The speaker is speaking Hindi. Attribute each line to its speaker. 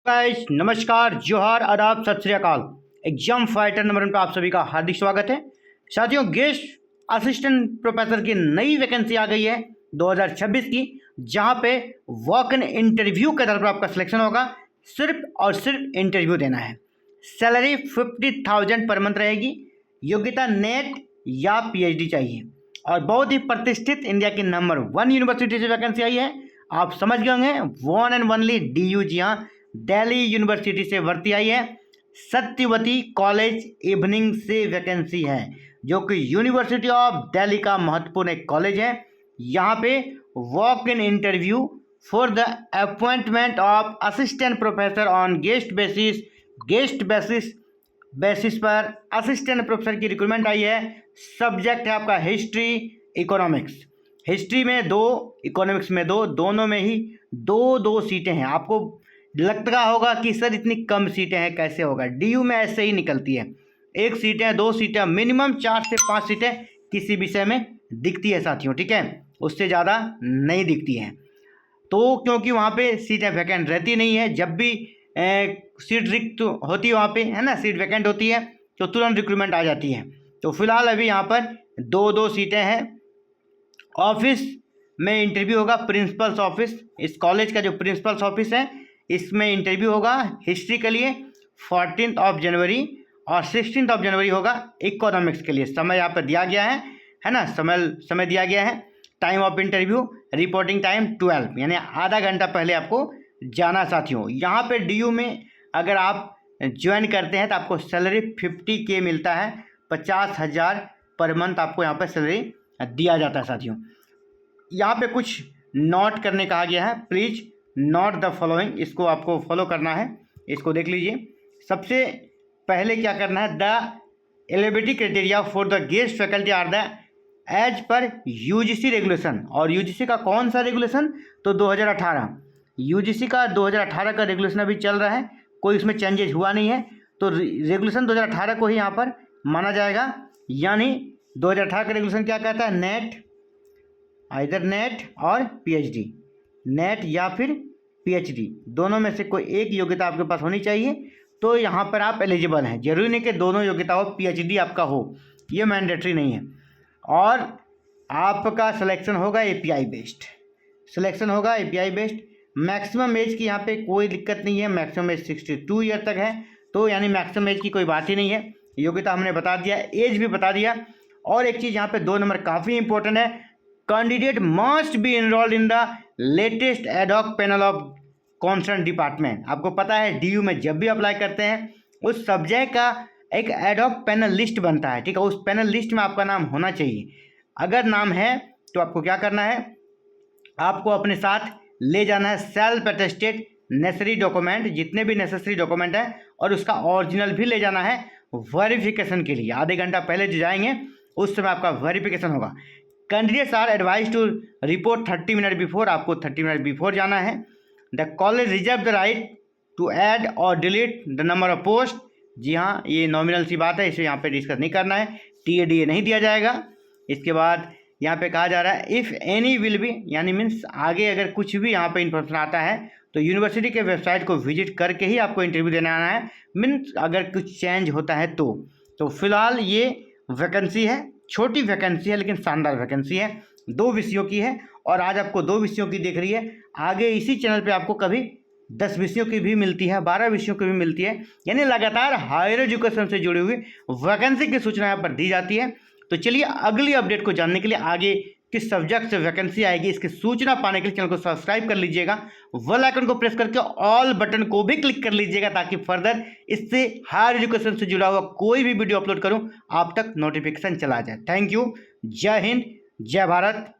Speaker 1: गाइस नमस्कार, जोहार, आदाब, सत श्री अकाल। एग्जाम फाइटर नंबर 1 पर आप सभी का हार्दिक स्वागत है। साथियों, गेस्ट असिस्टेंट प्रोफेसर की नई वैकेंसी आ गई है 2026 की, जहां पे वॉक इन इंटरव्यू के आधार पर आपका सिलेक्शन होगा। सिर्फ और सिर्फ इंटरव्यू देना है। सैलरी 50,000 पर मंथ रहेगी। योग्यता नेट या पीएचडी चाहिए और बहुत ही प्रतिष्ठित इंडिया की नंबर 1 यूनिवर्सिटी से वैकेंसी आई है। आप समझ गए होंगे, वन एंड ओनली DU। जी हाँ, दिल्ली यूनिवर्सिटी से भर्ती आई है। सत्यवती कॉलेज इवनिंग से वैकेंसी है, जो कि यूनिवर्सिटी ऑफ दिल्ली का महत्वपूर्ण एक कॉलेज है। यहाँ पे walk in interview for the appointment of assistant professor on guest basis पर असिस्टेंट प्रोफेसर की रिक्रूटमेंट आई है। सब्जेक्ट है आपका हिस्ट्री, इकोनॉमिक्स। हिस्ट्री में 2, इकोनॉमिक्स में 2, दोनों में ही दो सीटें हैं। आपको लगता होगा कि सर इतनी कम सीटें हैं, कैसे होगा? DU में ऐसे ही निकलती है। 1 सीटें, 2 सीटें, मिनिमम 4 से 5 सीटें किसी विषय में दिखती है साथियों, ठीक है? उससे ज़्यादा नहीं दिखती हैं। तो क्योंकि वहाँ पे सीटें वैकेंट रहती नहीं है, जब भी सीट रिक्त होती है वहाँ पे, है ना, सीट वैकेंट होती है तो तुरंत रिक्रूटमेंट आ जाती है। तो फिलहाल अभी यहाँ पर 2 सीटें हैं। ऑफिस में इंटरव्यू होगा, प्रिंसिपल्स ऑफिस, इस कॉलेज का जो प्रिंसिपल्स ऑफिस है इसमें इंटरव्यू होगा। हिस्ट्री के लिए 14 जनवरी और 16 जनवरी होगा। इकोनॉमिक्स के लिए समय यहाँ पर दिया गया है ना, समय दिया गया है। Time of interview, reporting time 12, यानी आधा घंटा पहले आपको जाना साथियों। यहाँ पे DU में अगर आप ज्वाइन करते हैं तो आपको सैलरी 50K मिलता है। 50,000 पर मंथ आपको यहाँ पर सैलरी दिया जाता है साथियों। यहाँ पे कुछ नोट करने कहा गया है। प्लीज़ नोट द फॉलोइंग, इसको आपको फॉलो करना है, इसको देख लीजिए। सबसे पहले क्या करना है, the eligibility criteria for the guest faculty are the as per UGC regulation. और UGC का कौन सा रेगुलेशन? तो 2018 UGC का 2018 का रेगुलेशन अभी चल रहा है, कोई उसमें चेंजेज हुआ नहीं है। तो रेगुलेशन 2018 को ही यहाँ पर माना जाएगा। यानी 2018 का रेगुलेशन क्या कहता है? नेट, आइदर नेट और PhD, नेट या फिर PhD, दोनों में से कोई एक योग्यता आपके पास होनी चाहिए। तो यहाँ पर आप एलिजिबल हैं। जरूरी नहीं कि दोनों योग्यता हो, PhD आपका हो, ये मैंडेटरी नहीं है। और आपका सिलेक्शन होगा API बेस्ड, मैक्सिमम एज की यहाँ पे कोई दिक्कत नहीं है। मैक्सिमम एज 62 ईयर तक है, तो यानी मैक्सिमम एज की कोई बात ही नहीं है। योग्यता हमने बता दिया, एज भी बता दिया। और एक चीज़ यहाँ पे 2 नंबर काफ़ी इंपॉर्टेंट है, candidate must be enrolled in the latest ad hoc panel of concern department. आपको पता है DU में जब भी अप्लाई करते हैं उस सब्जेक्ट का एक एडॉक पैनल लिस्ट बनता है, ठीक है? उस पैनल लिस्ट में आपका नाम होना चाहिए। अगर नाम है तो आपको क्या करना है, आपको अपने साथ ले जाना है सेल्फ अटेस्टेड नेसेसरी डॉक्यूमेंट, जितने भी नेसेसरी डॉक्यूमेंट हैं, और उसका ओरिजिनल भी ले जाना है वेरिफिकेशन के लिए। आधे घंटा पहले जो जाएंगे उस समय आपका वेरिफिकेशन होगा। Candidates are advised to report 30 minute before, आपको 30 मिनट बिफोर जाना है। The college reserve the right to add और delete the number of post. जी हाँ, ये नॉमिनल सी बात है, इसे यहाँ पे डिस्कस नहीं करना है। TADA नहीं दिया जाएगा। इसके बाद यहाँ पे कहा जा रहा है इफ़ एनी विल बी, यानी मीन्स आगे अगर कुछ भी यहाँ पे इन्फॉर्मेशन आता है तो यूनिवर्सिटी के वेबसाइट को विजिट करके ही आपको इंटरव्यू देना आना है। मीन्स अगर कुछ चेंज होता है तो फिलहाल ये वैकेंसी है, छोटी वैकेंसी है लेकिन शानदार वैकेंसी है। 2 विषयों की है और आज आपको 2 विषयों की दिख रही है। आगे इसी चैनल पे आपको कभी 10 विषयों की भी मिलती है, 12 विषयों की भी मिलती है। यानी लगातार हायर एजुकेशन से जुड़ी हुई वैकेंसी की सूचना यहाँ पर दी जाती है। तो चलिए अगली अपडेट को जानने के लिए, आगे किस सब्जेक्ट से वैकेंसी आएगी, इसकी सूचना पाने के लिए चैनल को सब्सक्राइब कर लीजिएगा। बेल आइकन को प्रेस करके ऑल बटन को भी क्लिक कर लीजिएगा, ताकि फर्दर इससे हायर एजुकेशन से जुड़ा हुआ कोई भी वीडियो अपलोड करूं आप तक नोटिफिकेशन चला जाए। Thank you. जय हिंद, जय भारत।